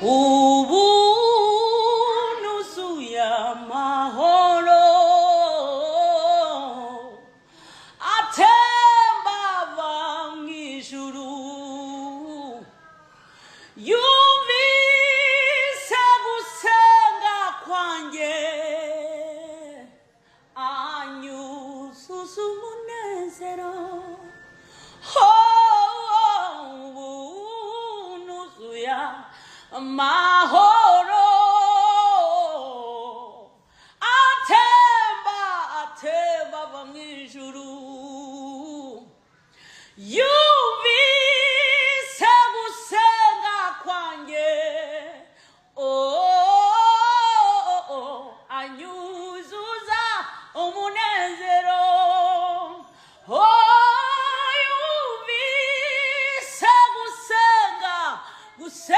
ubu nuzuye amahoro atemba ava mwijuru yumvise gusenga kwanjye anyuzuza umunezero ubu nuzuye amahoro